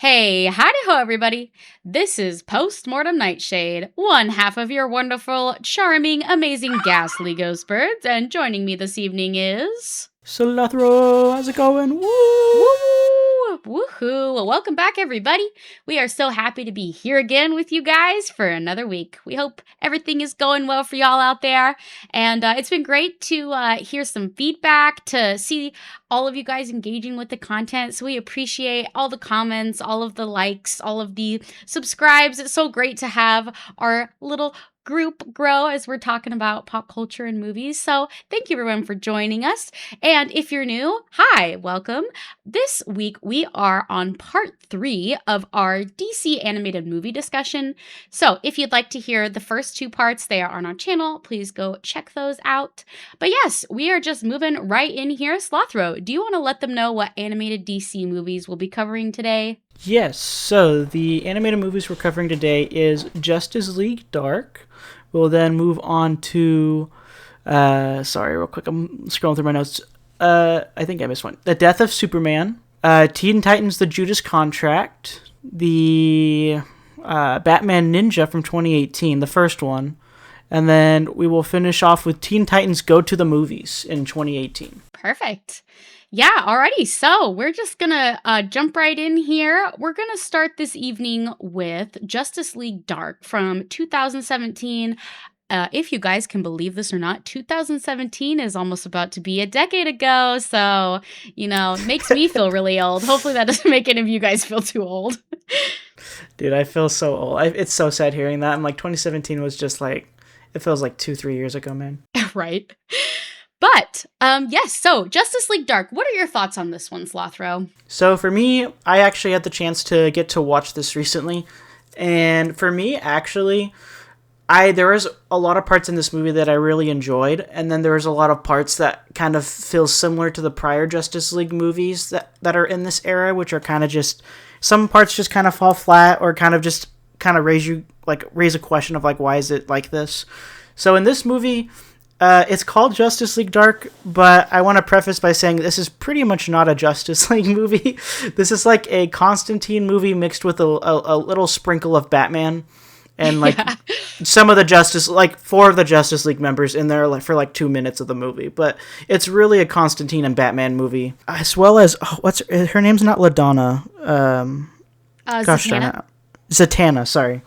Hey, howdy-ho, everybody. This is Postmortem Nightshade, one half of your wonderful, charming, amazing, ghastly ghost birds, and joining me this evening is... Salathro, how's it going? Woo! Woo! Woohoo! Well, welcome back, everybody. We are so happy to be here again with you guys for another week. We hope everything is going well for y'all out there. And it's been great to hear some feedback, to see all of you guys engaging with the content. So we appreciate all the comments, all of the likes, all of the subscribes. It's so great to have our little group grow as we're talking about pop culture and movies. So thank you everyone for joining us. And if you're new, hi, welcome. This week we are on part 3 of our DC animated movie discussion. So if you'd like to hear the first 2 parts, they are on our channel. Please go check those out. But yes, we are just moving right in here. Slothro, do you want to let them know what animated DC movies we'll be covering today? Yes, so the animated movies we're covering today is Justice League Dark. We'll then move on to, sorry, real quick, I'm scrolling through my notes. I think I missed one. The Death of Superman, Teen Titans The Judas Contract, the Batman Ninja from 2018, the first one, and then we will finish off with Teen Titans Go to the Movies in 2018. Perfect. Yeah, alrighty. So we're just gonna jump right in here. We're gonna start this evening with Justice League Dark from 2017. If you guys can believe this or not, 2017 is almost about to be a decade ago. So, it makes me feel really old. Hopefully that doesn't make any of you guys feel too old. Dude, I feel so old. It's so sad hearing that. I'm like, 2017 was just like, it feels like 2-3 years ago, man. Right. But, yes, so Justice League Dark, what are your thoughts on this one, Slothro? So for me, I actually had the chance to get to watch this recently. And for me, actually, there was a lot of parts in this movie that I really enjoyed. And then there was a lot of parts that kind of feel similar to the prior Justice League movies that are in this era, which are kind of just, some parts just kind of fall flat or kind of raise a question of like, why is it like this? So in this movie, it's called Justice League Dark, but I want to preface by saying this is pretty much not a Justice League movie. This is like a Constantine movie mixed with a little sprinkle of Batman. And like some of the Justice, like 4 of the Justice League members in there like for like 2 minutes of the movie. But it's really a Constantine and Batman movie. As well as, her name's not LaDonna. Zatanna? Zatanna, sorry.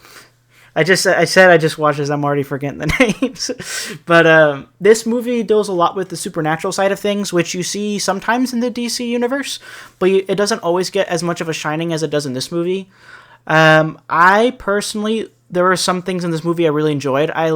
I said I just watched this. I'm already forgetting the names. But this movie deals a lot with the supernatural side of things, which you see sometimes in the DC universe, but it doesn't always get as much of a shining as it does in this movie. I personally, there were some things in this movie I really enjoyed. I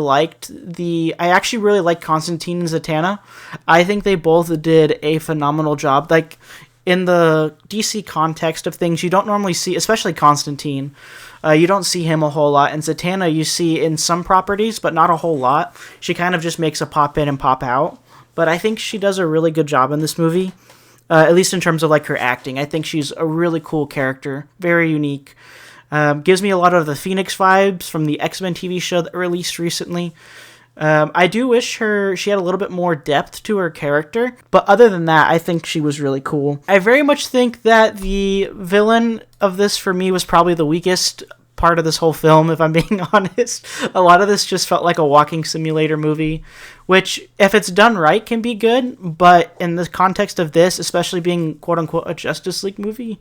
actually really liked Constantine and Zatanna. I think they both did a phenomenal job. Like, in the DC context of things, you don't normally see, especially Constantine, you don't see him a whole lot. And Zatanna you see in some properties, but not a whole lot. She kind of just makes a pop in and pop out. But I think she does a really good job in this movie, at least in terms of like her acting. I think she's a really cool character, very unique. Gives me a lot of the Phoenix vibes from the X-Men TV show that released recently. I do wish she had a little bit more depth to her character, but other than that, I think she was really cool. I very much think that the villain of this, for me, was probably the weakest part of this whole film, if I'm being honest. A lot of this just felt like a walking simulator movie, which, if it's done right, can be good, but in the context of this, especially being quote-unquote a Justice League movie,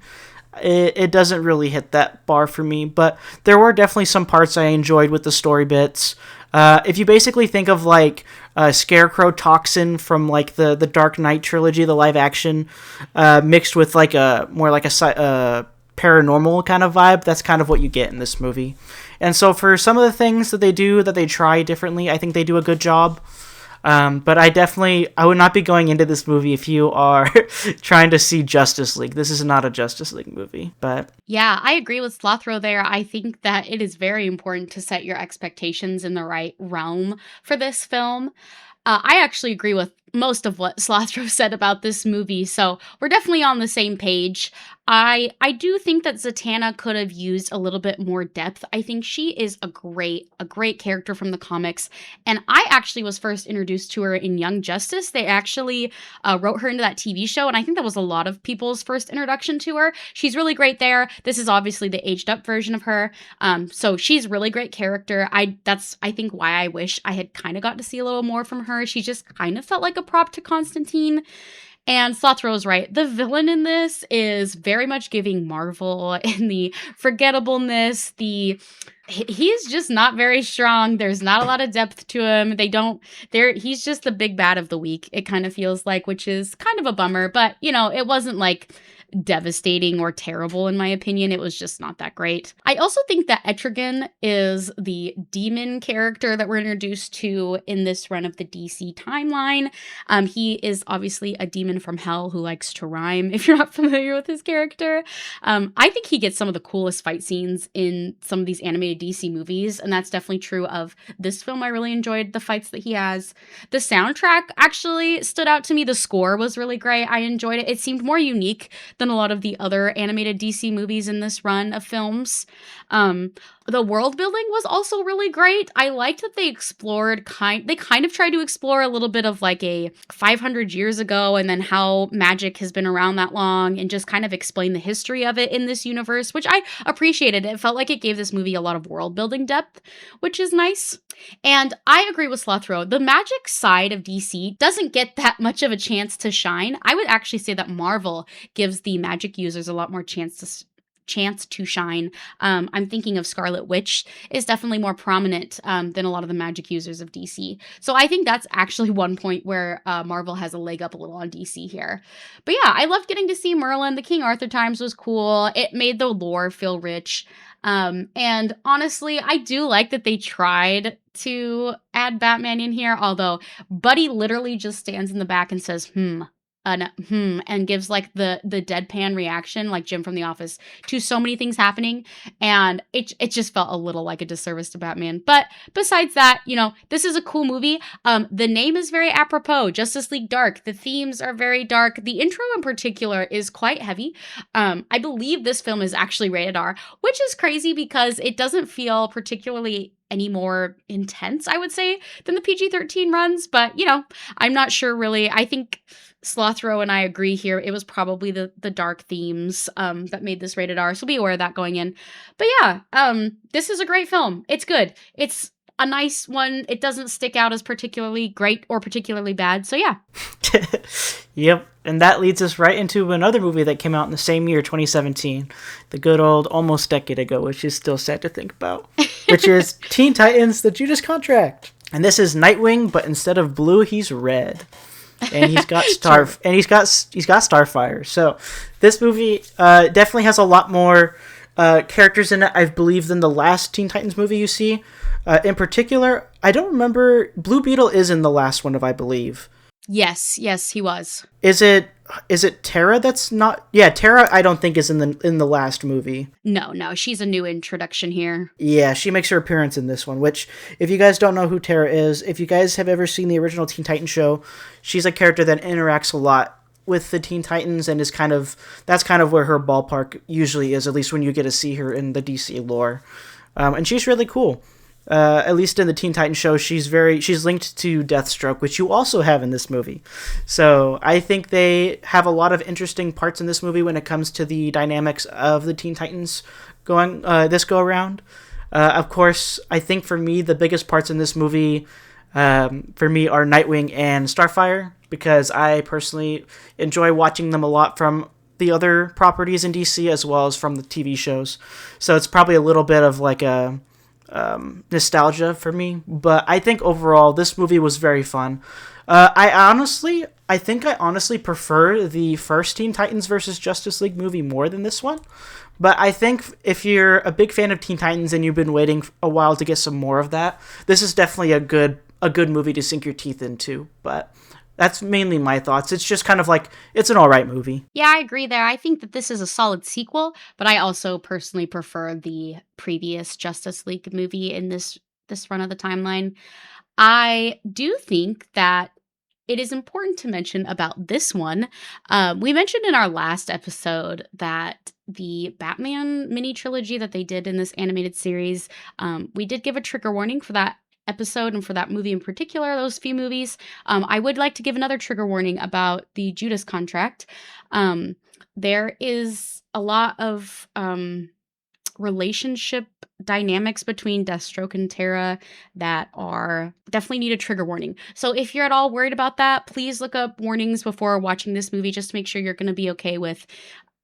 it doesn't really hit that bar for me. But there were definitely some parts I enjoyed with the story bits. If you basically think of like Scarecrow Toxin from like the Dark Knight trilogy, the live action, mixed with like a more like a paranormal kind of vibe, that's kind of what you get in this movie. And so for some of the things that they try differently, I think they do a good job. But I would not be going into this movie if you are trying to see Justice League. This is not a Justice League movie, but... Yeah, I agree with Slothro there. I think that it is very important to set your expectations in the right realm for this film. I actually agree with most of what Slothro said about this movie, so we're definitely on the same page. I do think that Zatanna could have used a little bit more depth. I think she is a great character from the comics, and I actually was first introduced to her in Young Justice. They actually wrote her into that TV show, and I think that was a lot of people's first introduction to her. She's really great there. This is obviously the aged up version of her, so she's a really great character. That's I think why I wish I had kind of got to see a little more from her. She just kind of felt like a prop to Constantine. And Slothro's right. The villain in this is very much giving Marvel in the forgettableness, he's just not very strong. There's not a lot of depth to him. He's just the big bad of the week. It kind of feels like, which is kind of a bummer, but it wasn't like devastating or terrible in my opinion. It was just not that great. I also think that Etrigan is the demon character that we're introduced to in this run of the DC timeline. He is obviously a demon from hell who likes to rhyme, if you're not familiar with his character. I think he gets some of the coolest fight scenes in some of these animated DC movies, and that's definitely true of this film. I really enjoyed the fights that he has. The soundtrack actually stood out to me. The score was really great. I enjoyed it. It seemed more unique than a lot of the other animated DC movies in this run of films. The world building was also really great. I liked that they kind of tried to explore a little bit of like a 500 years ago and then how magic has been around that long and just kind of explain the history of it in this universe, which I appreciated. It felt like it gave this movie a lot of world building depth, which is nice. And I agree with Slothro. The magic side of DC doesn't get that much of a chance to shine. I would actually say that Marvel gives the magic users a lot more chance to shine. I'm thinking of Scarlet Witch is definitely more prominent than a lot of the magic users of DC. So I think that's actually one point where Marvel has a leg up a little on DC here. But yeah, I loved getting to see Merlin. The King Arthur times was cool. It made the lore feel rich. And honestly, I do like that they tried to add Batman in here, although Buddy literally just stands in the back and says, and gives like the deadpan reaction like Jim from The Office to so many things happening, and it just felt a little like a disservice to Batman. But besides that, this is a cool movie. The name is very apropos, Justice League Dark. The themes are very dark. The intro in particular is quite heavy. I believe this film is actually rated R, which is crazy because it doesn't feel particularly any more intense, I would say, than the PG-13 runs, but I'm not sure really. I think Slothro and I agree here. It was probably the dark themes that made this rated R, so be aware of that going in. But yeah, this is a great film. It's good. It's a nice one. It doesn't stick out as particularly great or particularly bad, so yeah. Yep, and that leads us right into another movie that came out in the same year, 2017, the good old almost decade ago, which is still sad to think about, which is Teen Titans: The Judas Contract. And this is Nightwing, but instead of blue, he's red. And he's got he's got Starfire. So this movie definitely has a lot more characters in it, I believe, than the last Teen Titans movie you see. In particular, I don't remember. Blue Beetle is in the last one, I believe. Yes, he was. Is it Tara that's not? Yeah, Tara I don't think is in the last movie. No, she's a new introduction here. Yeah, she makes her appearance in this one, which, if you guys don't know who Tara is, if you guys have ever seen the original Teen Titans show, she's a character that interacts a lot with the Teen Titans and that's kind of where her ballpark usually is, at least when you get to see her in the DC lore. And she's really cool. At least in the Teen Titans show, she's linked to Deathstroke, which you also have in this movie. So I think they have a lot of interesting parts in this movie when it comes to the dynamics of the Teen Titans going this go around. Of course, I think for me the biggest parts in this movie for me are Nightwing and Starfire, because I personally enjoy watching them a lot from the other properties in DC as well as from the TV shows. So it's probably a little bit of like a nostalgia for me, but I think overall this movie was very fun. I honestly prefer the first Teen Titans versus Justice League movie more than this one, but I think if you're a big fan of Teen Titans and you've been waiting a while to get some more of that, this is definitely a good movie to sink your teeth into. But that's mainly my thoughts. It's just kind of like, it's an alright movie. Yeah, I agree there. I think that this is a solid sequel, but I also personally prefer the previous Justice League movie in this run of the timeline. I do think that it is important to mention about this one. We mentioned in our last episode that the Batman mini trilogy that they did in this animated series, we did give a trigger warning for that episode and for that movie in particular, those few movies. I would like to give another trigger warning about the Judas Contract. There is a lot of relationship dynamics between Deathstroke and Tara that are definitely need a trigger warning. So if you're at all worried about that, please look up warnings before watching this movie just to make sure you're going to be okay with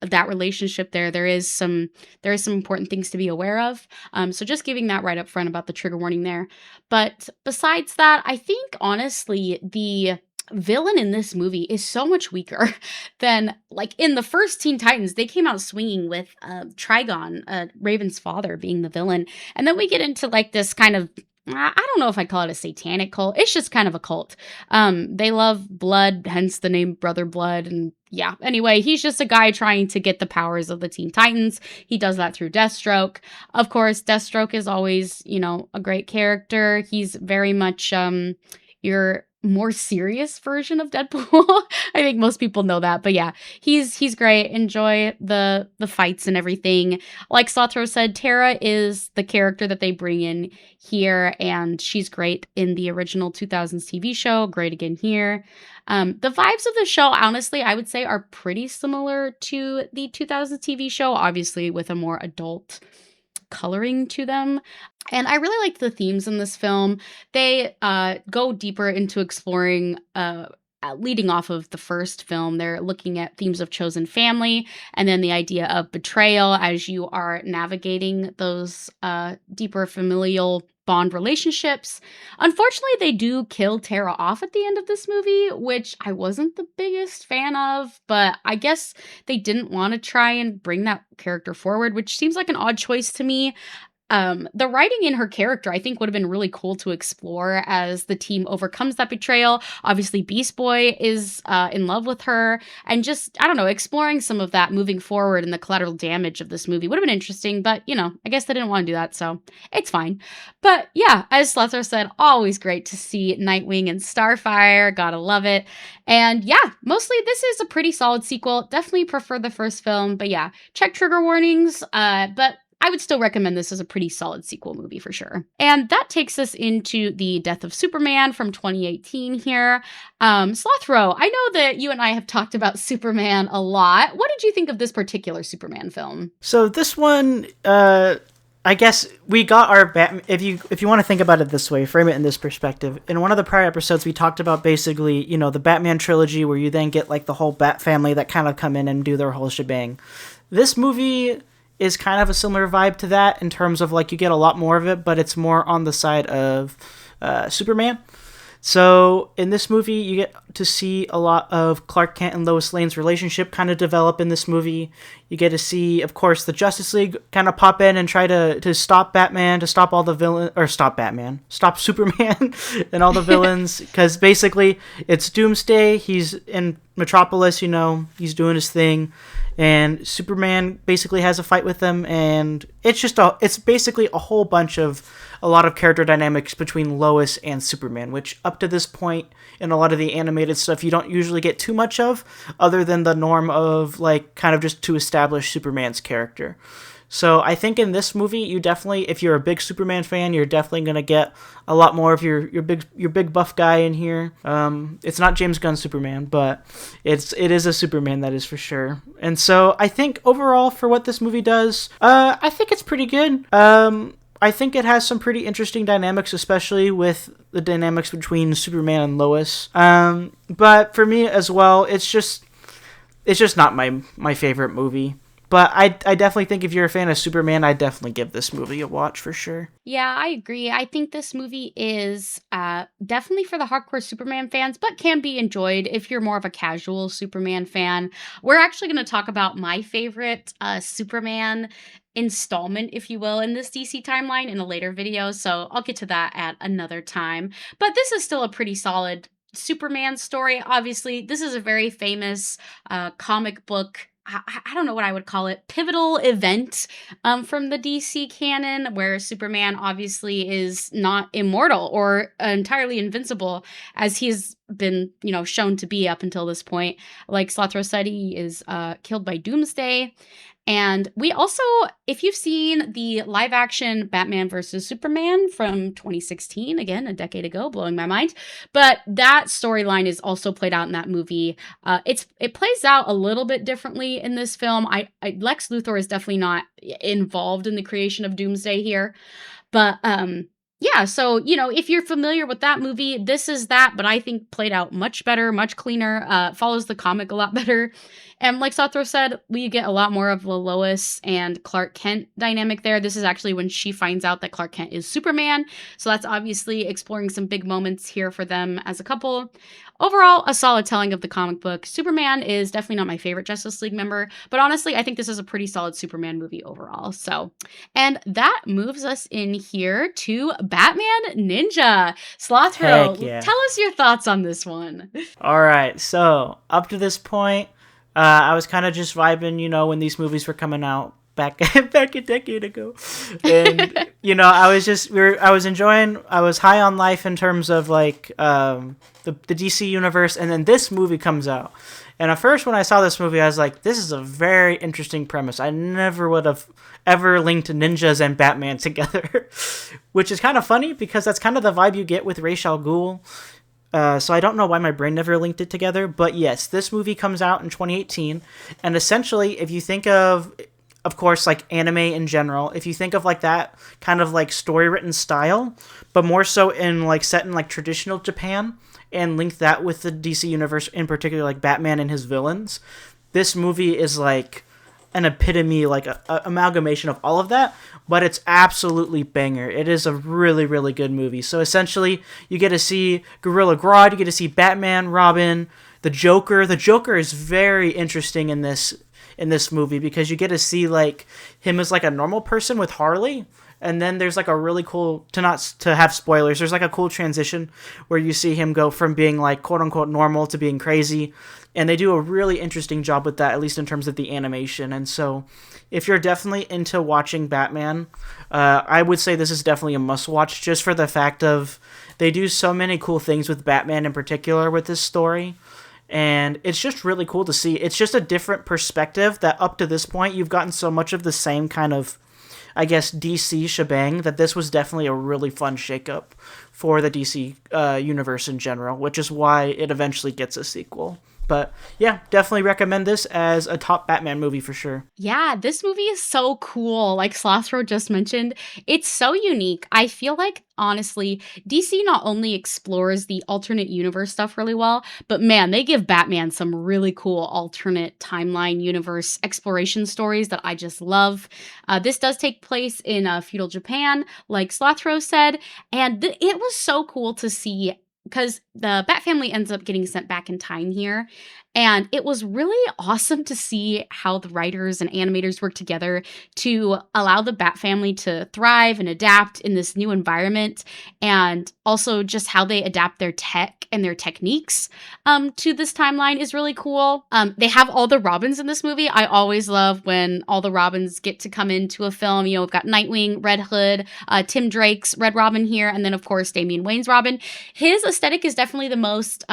that relationship there. There is some important things to be aware of. So just giving that right up front about the trigger warning there. But besides that, I think honestly the villain in this movie is so much weaker than like in the first Teen Titans. They came out swinging with Trigon, Raven's father, being the villain, and then we get into like this kind of, I don't know if I'd call it a satanic cult. It's just kind of a cult. They love blood, hence the name Brother Blood. And yeah, anyway, he's just a guy trying to get the powers of the Teen Titans. He does that through Deathstroke. Of course, Deathstroke is always, a great character. He's very much your more serious version of Deadpool. I think most people know that, but yeah, he's great. Enjoy the fights and everything. Like Slothro said, Tara is the character that they bring in here, and she's great in the original 2000s TV show. Great again here. The vibes of the show, honestly, I would say are pretty similar to the 2000s TV show, obviously with a more adult coloring to them. And I really liked the themes in this film. They go deeper into exploring, leading off of the first film. They're looking at themes of chosen family and then the idea of betrayal as you are navigating those deeper familial bond relationships. Unfortunately, they do kill Tara off at the end of this movie, which I wasn't the biggest fan of, but I guess they didn't want to try and bring that character forward, which seems like an odd choice to me. The writing in her character, I think, would have been really cool to explore as the team overcomes that betrayal. Obviously, Beast Boy is in love with her, and just, I don't know, exploring some of that moving forward and the collateral damage of this movie would have been interesting, but, I guess they didn't want to do that, so it's fine. But yeah, as Slethor said, always great to see Nightwing and Starfire. Gotta love it. And yeah, mostly this is a pretty solid sequel. Definitely prefer the first film, but yeah, check trigger warnings, but I would still recommend this as a pretty solid sequel movie for sure. And that takes us into The Death of Superman from 2018 here. Slothro, I know that you and I have talked about Superman a lot. What did you think of this particular Superman film? So this one, I guess we got our Batman. If you want to think about it this way, frame it in this perspective. In one of the prior episodes, we talked about basically, the Batman trilogy, where you then get like the whole Bat family that kind of come in and do their whole shebang. This movie is kind of a similar vibe to that in terms of like you get a lot more of it, but it's more on the side of Superman. So in this movie, you get to see a lot of Clark Kent and Lois Lane's relationship kind of develop in this movie. You get to see, of course, the Justice League kind of pop in and try to stop Batman, to stop all the villains, or stop Superman and all the villains, because basically it's Doomsday. He's in Metropolis, he's doing his thing, and Superman basically has a fight with him, and it's basically a lot of character dynamics between Lois and Superman, which up to this point in a lot of the animated stuff you don't usually get too much of, other than the norm of like kind of just to establish Superman's character. So I think in this movie, you definitely, if you're a big Superman fan, you're definitely gonna get a lot more of your big buff guy in here. It's not James Gunn Superman, but it is a Superman, that is for sure. And so I think overall for what this movie does, I think it's pretty good. I think it has some pretty interesting dynamics, especially with the dynamics between Superman and Lois. But for me as well, it's just not my favorite movie. But I definitely think if you're a fan of Superman, I'd definitely give this movie a watch for sure. Yeah, I agree. I think this movie is definitely for the hardcore Superman fans, but can be enjoyed if you're more of a casual Superman fan. We're actually going to talk about my favorite Superman installment, if you will, in this DC timeline in a later video, so I'll get to that at another time. But this is still a pretty solid Superman story. Obviously, this is a very famous comic book I don't know what I would call it, pivotal event from the DC canon, where Superman obviously is not immortal or entirely invincible, as he's been, shown to be up until this point. Like Slothro said, he is killed by Doomsday. And we also, if you've seen the live action Batman versus Superman from 2016, again, a decade ago, blowing my mind, but that storyline is also played out in that movie. It plays out a little bit differently in this film. Lex Luthor is definitely not involved in the creation of Doomsday here, but yeah, so if you're familiar with that movie, this is that, but I think played out much better, much cleaner, follows the comic a lot better. And like Sathro said, we get a lot more of the Lois and Clark Kent dynamic there. This is actually when she finds out that Clark Kent is Superman. So that's obviously exploring some big moments here for them as a couple. Overall, a solid telling of the comic book. Superman is definitely not my favorite Justice League member, but honestly, I think this is a pretty solid Superman movie overall. So, and that moves us in here to Batman Ninja. Slothro, Yeah. tell us your thoughts on this one. All right, so up to this point, I was kind of just vibing, when these movies were coming out back back a decade ago, and I was enjoying. I was high on life in terms of like the DC universe, and then this movie comes out. And at first, when I saw this movie, I was like, "This is a very interesting premise. I never would have ever linked ninjas and Batman together," which is kind of funny because that's kind of the vibe you get with Ra's al Ghul. So I don't know why my brain never linked it together, but yes, this movie comes out in 2018, and essentially, if you think of course, like anime in general, if you think of like that kind of like story written style, but more so in like set in like traditional Japan, and link that with the DC universe, in particular, like Batman and his villains, this movie is like an epitome, like a amalgamation of all of that, but it's absolutely banger. It is a really, really good movie. So essentially, you get to see Gorilla Grodd, you get to see Batman, Robin, the Joker. The Joker is very interesting in this movie because you get to see like him as like a normal person with Harley. And then there's like a really cool, to have spoilers, there's like a cool transition where you see him go from being like quote unquote normal to being crazy. And they do a really interesting job with that, at least in terms of the animation. And so if you're definitely into watching Batman, I would say this is definitely a must watch, just for the fact of they do so many cool things with Batman in particular with this story. And it's just really cool to see. It's just a different perspective that up to this point, you've gotten so much of the same kind of, I guess, DC shebang, that this was definitely a really fun shakeup for the DC universe in general, which is why it eventually gets a sequel. But yeah, definitely recommend this as a top Batman movie for sure. Yeah, this movie is so cool. Like Slothro just mentioned, it's so unique. I feel like, honestly, DC not only explores the alternate universe stuff really well, but man, they give Batman some really cool alternate timeline universe exploration stories that I just love. This does take place in feudal Japan, like Slothro said, and it was so cool to see because the Bat family ends up getting sent back in time here. And it was really awesome to see how the writers and animators work together to allow the Bat family to thrive and adapt in this new environment. And also just how they adapt their tech and their techniques to this timeline is really cool. They have all the Robins in this movie. I always love when all the Robins get to come into a film. We've got Nightwing, Red Hood, Tim Drake's Red Robin here, and then, of course, Damian Wayne's Robin. His aesthetic is definitely the most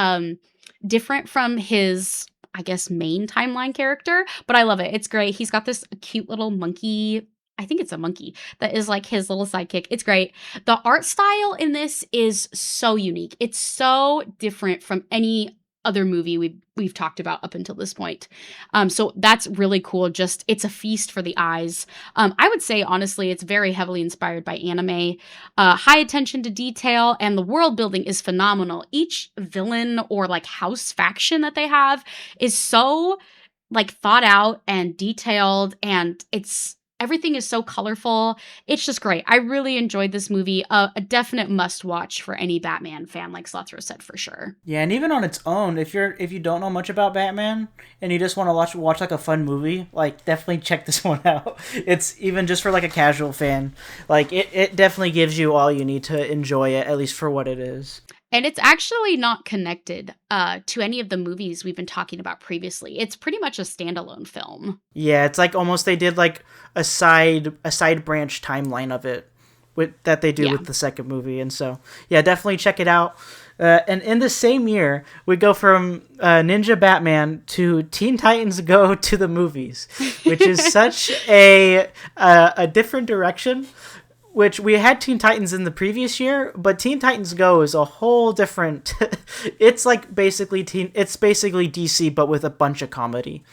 different from his, I guess, main timeline character, but I love it. It's great. He's got this cute little monkey. I think it's a monkey that is like his little sidekick. It's great. The art style in this is so unique. It's so different from any other movie we've talked about up until this point. So that's really cool. Just, it's a feast for the eyes. I would say, honestly, it's very heavily inspired by anime. High attention to detail, and the world building is phenomenal. Each villain or like house faction that they have is so like thought out and detailed, and everything is so colorful. It's just great. I really enjoyed this movie. A definite must watch for any Batman fan, like Slothro said, for sure. Yeah, and even on its own, if you don't know much about Batman and you just want to watch like a fun movie, like definitely check this one out. It's even just for like a casual fan, like it definitely gives you all you need to enjoy it, at least for what it is. And it's actually not connected to any of the movies we've been talking about previously. It's pretty much a standalone film. Yeah, it's like almost they did like a side branch timeline of it that they do Yeah. with the second movie, and so yeah, definitely check it out. And in the same year, we go from Ninja Batman to Teen Titans Go to the movies, which is such a different direction. Which we had Teen Titans in the previous year, but Teen Titans Go is a whole different. It's like it's basically DC, but with a bunch of comedy.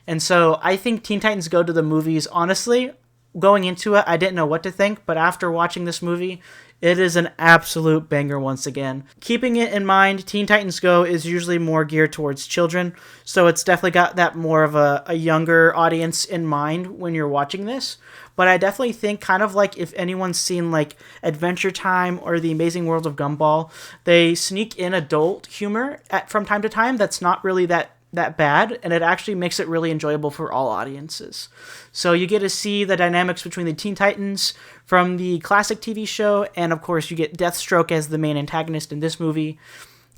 And so I think Teen Titans Go to the movies, honestly, going into it, I didn't know what to think, but after watching this movie, it is an absolute banger once again. Keeping it in mind, Teen Titans Go is usually more geared towards children, so it's definitely got that more of a younger audience in mind when you're watching this. But I definitely think, kind of like if anyone's seen like Adventure Time or The Amazing World of Gumball, they sneak in adult humor from time to time that's not really that bad, and it actually makes it really enjoyable for all audiences. So you get to see the dynamics between the Teen Titans from the classic TV show, and of course you get Deathstroke as the main antagonist in this movie.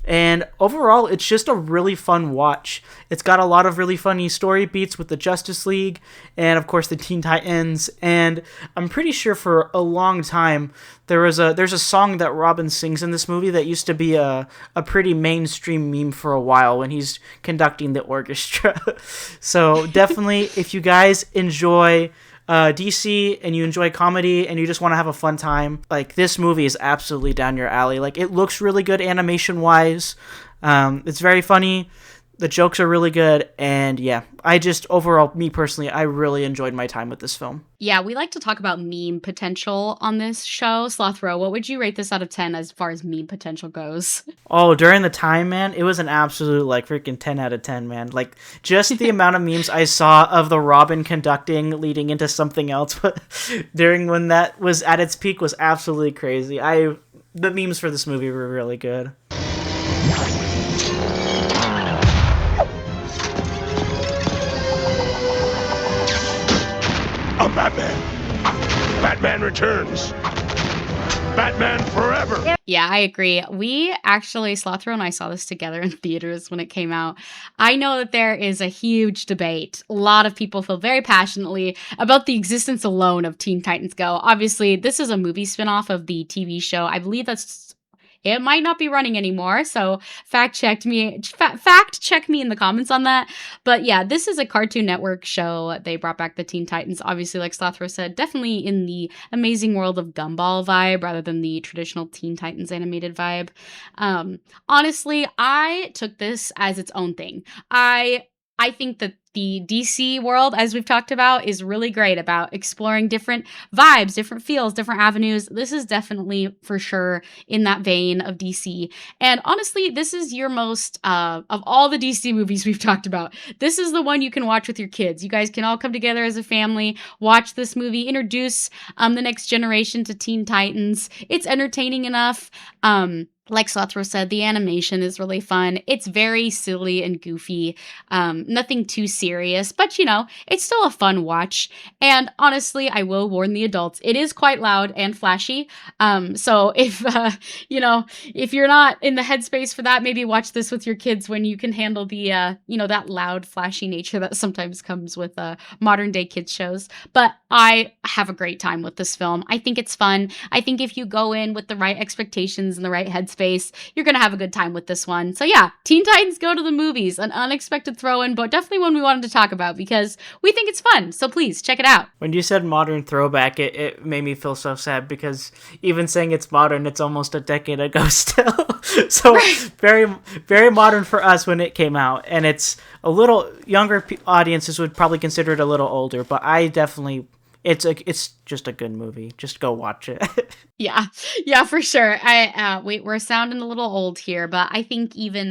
And overall, it's just a really fun watch. It's got a lot of really funny story beats with the Justice League and, of course, the Teen Titans. And I'm pretty sure for a long time there's a song that Robin sings in this movie that used to be a pretty mainstream meme for a while when he's conducting the orchestra. So definitely, if you guys enjoy DC and you enjoy comedy and you just want to have a fun time, like this movie is absolutely down your alley. Like it looks really good animation wise. It's very funny. The jokes are really good, and yeah, I just overall, me personally, I really enjoyed my time with this film. Yeah, we like to talk about meme potential on this show. Slothro, what would you rate this out of 10 as far as meme potential goes? Oh, during the time, man, it was an absolute like freaking 10 out of 10, man. Like just the amount of memes I saw of the Robin conducting leading into something else during when that was at its peak was absolutely crazy. The memes for this movie were really good. I'm Batman. Batman returns. Batman forever. Yeah, I agree. We actually, Slothro and I saw this together in theaters when it came out. I know that there is a huge debate. A lot of people feel very passionately about the existence alone of Teen Titans Go. Obviously, this is a movie spinoff of the TV show. I believe it might not be running anymore, so fact check me in the comments on that. But yeah, this is a Cartoon Network show. They brought back the Teen Titans, obviously, like Slothro said, definitely in the Amazing World of Gumball vibe rather than the traditional Teen Titans animated vibe. Honestly, I took this as its own thing. I think that the DC world, as we've talked about, is really great about exploring different vibes, different feels, different avenues. This is definitely, for sure, in that vein of DC. And honestly, this is your most, of all the DC movies we've talked about, this is the one you can watch with your kids. You guys can all come together as a family, watch this movie, introduce the next generation to Teen Titans. It's entertaining enough. Like Slothro said, the animation is really fun. It's very silly and goofy. Nothing too serious, but it's still a fun watch. And honestly, I will warn the adults, it is quite loud and flashy. So if, if you're not in the headspace for that, maybe watch this with your kids when you can handle the, that loud, flashy nature that sometimes comes with modern day kids shows. But I have a great time with this film. I think it's fun. I think if you go in with the right expectations and the right headspace, you're going to have a good time with this one. So yeah, Teen Titans Go to the movies, an unexpected throw-in, but definitely one we wanted to talk about because we think it's fun. So please check it out. When you said modern throwback, it made me feel so sad because even saying it's modern, it's almost a decade ago still. So right. Very, very modern for us when it came out. And it's a little younger audiences would probably consider it a little older, but I definitely... It's just a good movie. Just go watch it. Yeah, for sure. We're sounding a little old here, but I think even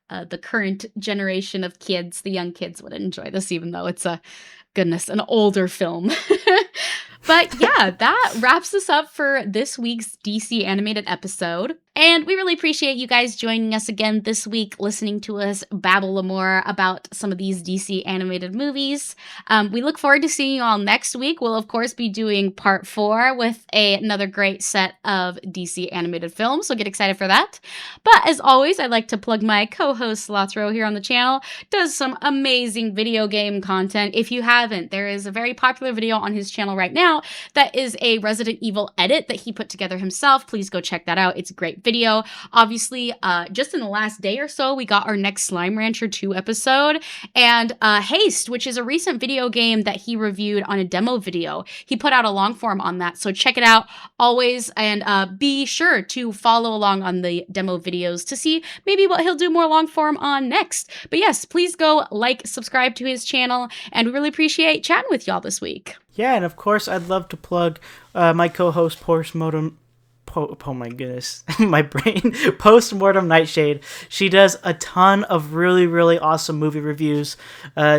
the current generation of kids, the young kids, would enjoy this, even though it's an older film. But yeah, that wraps us up for this week's DC animated episode. And we really appreciate you guys joining us again this week, listening to us babble more about some of these DC animated movies. We look forward to seeing you all next week. We'll, of course, be doing part 4 with another great set of DC animated films, so get excited for that. But as always, I'd like to plug my co-host Slothro here on the channel. Does some amazing video game content. If you haven't, there is a very popular video on his channel right now that is a Resident Evil edit that he put together himself. Please go check that out. It's a great video. Obviously, just in the last day or so, we got our next Slime Rancher 2 episode, and Haste, which is a recent video game that he reviewed on a demo video. He put out a long form on that, so check it out always, and be sure to follow along on the demo videos to see maybe what he'll do more long form on next. But yes, please go like, subscribe to his channel, and we really appreciate chatting with y'all this week. Yeah, and of course, I'd love to plug my co-host Postmortem. Oh my goodness, my brain. Postmortem Nightshade. She does a ton of really, really awesome movie reviews.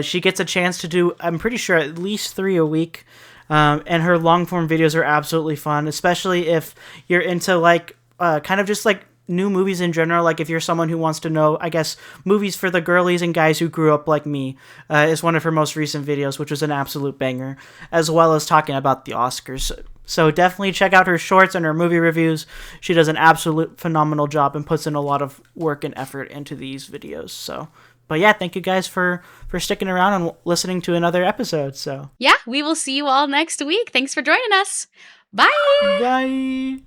She gets a chance to do, I'm pretty sure, at least 3 a week. And her long-form videos are absolutely fun, especially if you're into like kind of just like new movies in general. Like if you're someone who wants to know, I guess, movies for the girlies and guys who grew up like me, is one of her most recent videos, which was an absolute banger, as well as talking about the Oscars. So definitely check out her shorts and her movie reviews. She does an absolute phenomenal job and puts in a lot of work and effort into these videos. So, but yeah, thank you guys for sticking around and listening to another episode. So yeah, we will see you all next week. Thanks for joining us. Bye. Bye.